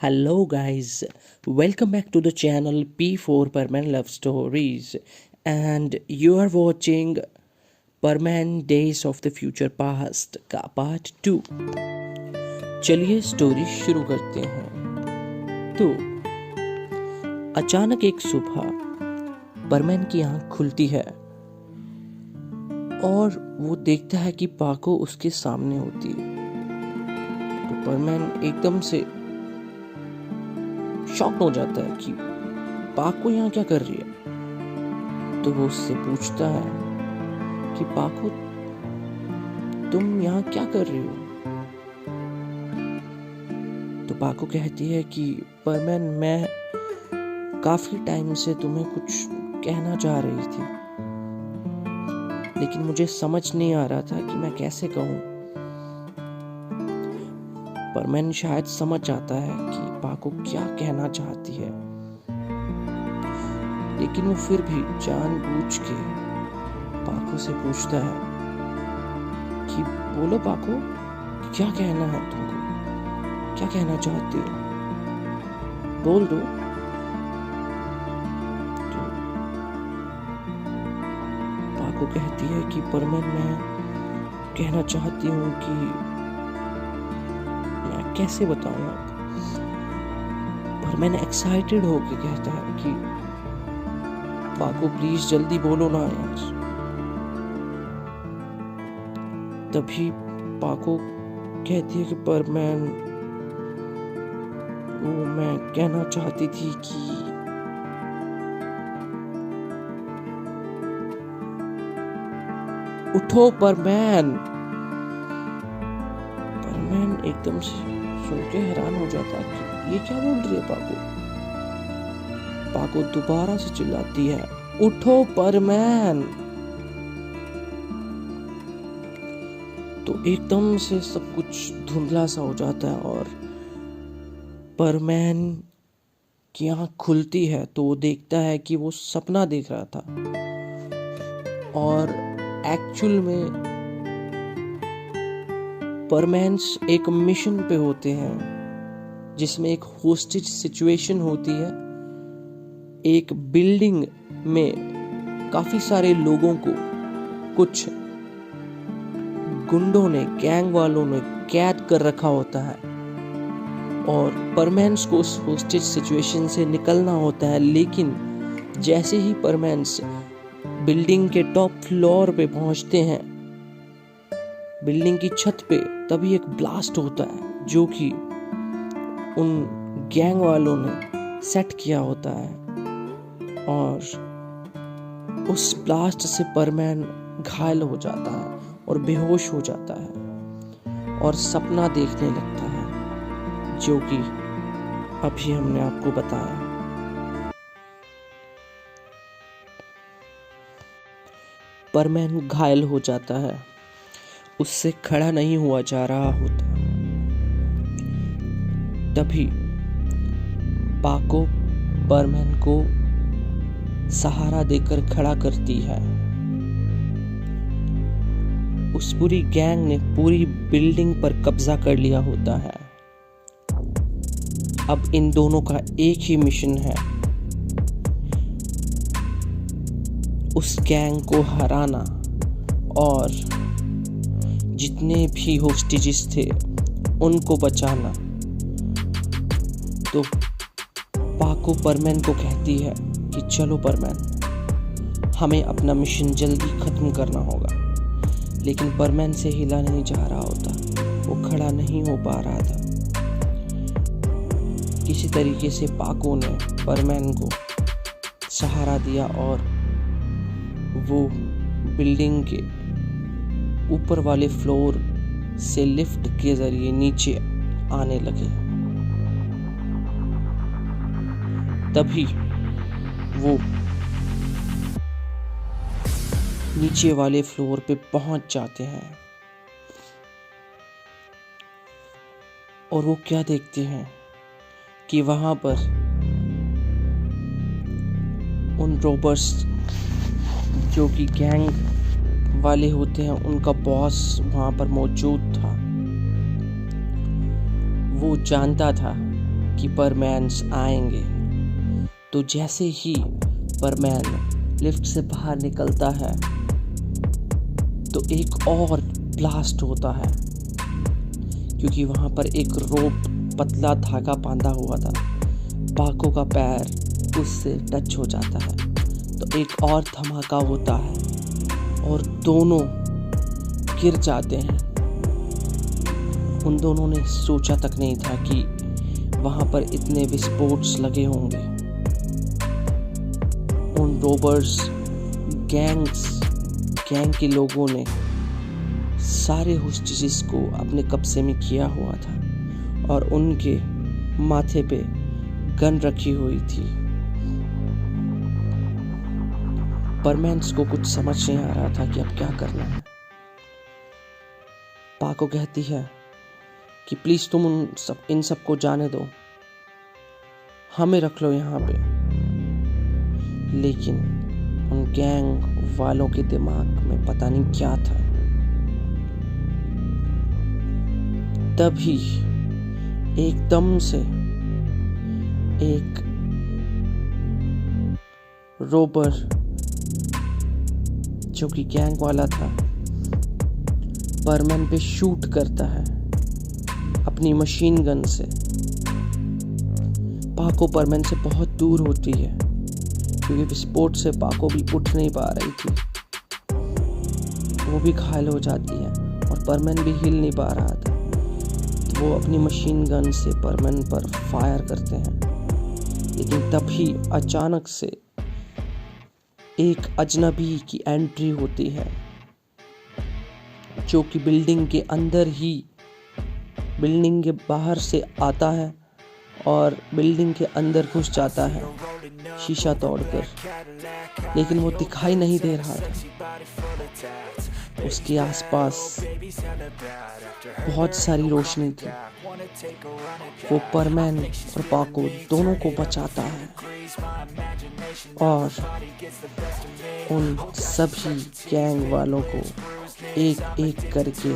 Hello, guys. Welcome back to the channel P4 Perman Love Stories, and you are watching Perman Days of the Future Past का part 2। चलिए story शुरू करते हैं। तो अचानक एक सुबह परमैन की आंख खुलती है और वो देखता है कि पाको उसके सामने होती है। तो परमैन एकदम से शॉक हो जाता है कि पाको यहाँ क्या कर रही है। तो वो उससे पूछता है कि पाको, तुम यहाँ क्या कर रही हो? तो पाको कहती है कि परमैन, मैं काफी टाइम से तुम्हें कुछ कहना चाह रही थी, लेकिन मुझे समझ नहीं आ रहा था कि मैं कैसे कहूँ। परमैन शायद समझ जाता है कि पाको क्या कहना चाहती है, लेकिन वो फिर भी जानबूझ के पाको से पूछता है कि बोलो पाको, क्या कहना है तुमको, क्या कहना चाहती हो, बोल दो। तो पाको कहती है कि परमैन, मैं कहना चाहती हूँ कि मैं कैसे बताऊं आपको। परमैन एक्साइटेड होके कहता है कि पाको प्लीज जल्दी बोलो ना यार। तभी पाको कहती है कि परमैन, वो मैं कहना चाहती थी कि उठो परमैन। परमैन एकदम से सुन के हैरान हो जाता है कि ये क्या बोल रही है पाको। पाको दोबारा से चिल्लाती है, उठो परमैन। तो एकदम से सब कुछ धुंधला सा हो जाता है और परमैन की आंख खुलती है तो वो देखता है कि वो सपना देख रहा था और एक्चुअल में परमैन्स एक मिशन पे होते हैं जिसमें एक होस्टेज सिचुएशन होती है। एक बिल्डिंग में काफी सारे लोगों को कुछ गुंडों ने, गैंग वालों ने कैद कर रखा होता है और परमैन्स को उस होस्टेज सिचुएशन से निकलना होता है। लेकिन जैसे ही परमैन्स बिल्डिंग के टॉप फ्लोर पे पहुंचते हैं, बिल्डिंग की छत पे, तभी एक ब्लास्ट होता है जो कि उन गैंग वालों ने सेट किया होता है और उस ब्लास्ट से परमैन घायल हो जाता है और बेहोश हो जाता है और सपना देखने लगता है जो कि अभी हमने आपको बताया। परमैन घायल हो जाता है, उससे खड़ा नहीं हुआ जा रहा होता। तभी पाको परमैन को सहारा देकर खड़ा करती है। उस पूरी गैंग ने पूरी बिल्डिंग पर कब्जा कर लिया होता है। अब इन दोनों का एक ही मिशन है, उस गैंग को हराना और जितने भी होस्टेजेस थे उनको बचाना। तो पाको परमैन को कहती है कि चलो परमैन, हमें अपना मिशन जल्दी खत्म करना होगा। लेकिन परमैन से हिला नहीं जा रहा होता, वो खड़ा नहीं हो पा रहा था। किसी तरीके से पाको ने परमैन को सहारा दिया और वो बिल्डिंग के ऊपर वाले फ्लोर से लिफ्ट के जरिए नीचे आने लगे। तभी वो नीचे वाले फ्लोर पे पहुंच जाते हैं और वो क्या देखते हैं कि वहां पर उन रॉबर्स, जो कि गैंग वाले होते हैं, उनका बॉस वहां पर मौजूद था। वो जानता था कि परमैन्स आएंगे। तो जैसे ही परमैन लिफ्ट से बाहर निकलता है तो एक और ब्लास्ट होता है, क्योंकि वहाँ पर एक रोप पतला धागा बांधा हुआ था। पाको का पैर उससे टच हो जाता है तो एक और धमाका होता है और दोनों गिर जाते हैं। उन दोनों ने सोचा तक नहीं था कि वहाँ पर इतने विस्फोट लगे होंगे। उन रोबर्स गैंग के लोगों ने सारे होस्टेजेस को अपने कब्जे में किया हुआ था और उनके माथे पे गन रखी हुई थी। परमैन्स को कुछ समझ नहीं आ रहा था कि अब क्या करना है। पाको कहती है कि प्लीज तुम इन सबको जाने दो, हमें रख लो यहाँ पे। लेकिन उन गैंग वालों के दिमाग में पता नहीं क्या था। तभी एकदम से एक रोबर जो कि गैंग वाला था परमैन पे शूट करता है अपनी मशीन गन से। पाको परमैन से बहुत दूर होती है क्योंकि विस्फोट से पाको भी उठ नहीं पा रही थी। वो भी घायल हो जाती है और परमैन भी हिल नहीं पा रहा था। तो वो अपनी मशीन गन से परमैन पर फायर करते हैं। लेकिन तभी अचानक से एक अजनबी की एंट्री होती है जो कि बिल्डिंग के बाहर से आता है और बिल्डिंग के अंदर घुस जाता है शीशा तोड़कर। लेकिन वो दिखाई नहीं दे रहा था। उसके आसपास बहुत सारी रोशनी थी। वो परमैन और पाको दोनों को बचाता है और उन सभी गैंग वालों को एक एक करके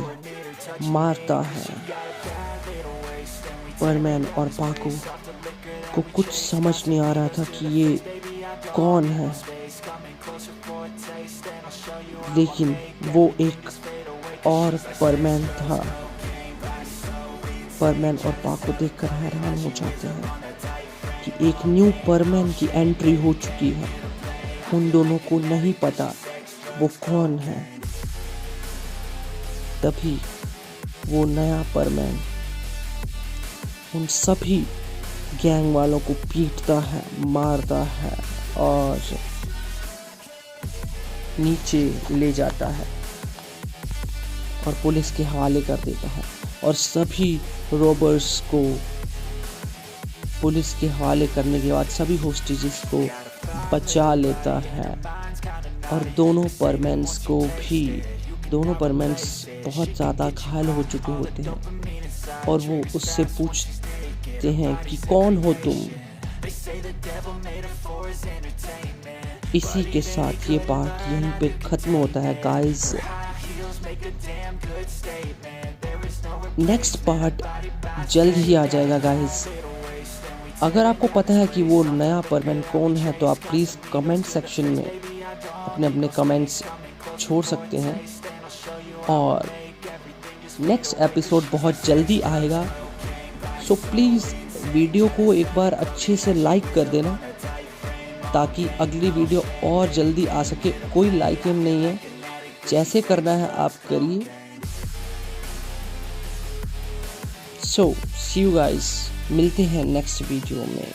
मारता है। परमैन और पाको को कुछ समझ नहीं आ रहा था कि ये कौन है, लेकिन वो एक और परमैन था। परमैन और पाको देखकर हैरान हो जाते हैं कि एक न्यू परमैन की एंट्री हो चुकी है। उन दोनों को नहीं पता वो कौन है। तभी वो नया परमैन उन सभी गैंग वालों को पीटता है, मारता है और नीचे ले जाता है और पुलिस के हवाले कर देता है। और सभी रोबर्स को पुलिस के हवाले करने के बाद सभी होस्टेजेस को बचा लेता है। और दोनों परमैन्स बहुत ज़्यादा घायल हो चुके होते हैं और वो उससे पूछते हैं कि कौन हो तुम। इसी के साथ ये पार्ट यहीं पे ख़त्म होता है गाइस। नेक्स्ट पार्ट जल्द ही आ जाएगा गाइस। अगर आपको पता है कि वो नया परमैन कौन है तो आप प्लीज़ कमेंट सेक्शन में अपने अपने कमेंट्स छोड़ सकते हैं। और नेक्स्ट एपिसोड बहुत जल्दी आएगा, सो प्लीज़ वीडियो को एक बार अच्छे से लाइक कर देना ताकि अगली वीडियो और जल्दी आ सके। कोई लाइक नहीं है, जैसे करना है आप करिए। सो सी यू गाइस, मिलते हैं नेक्स्ट वीडियो में।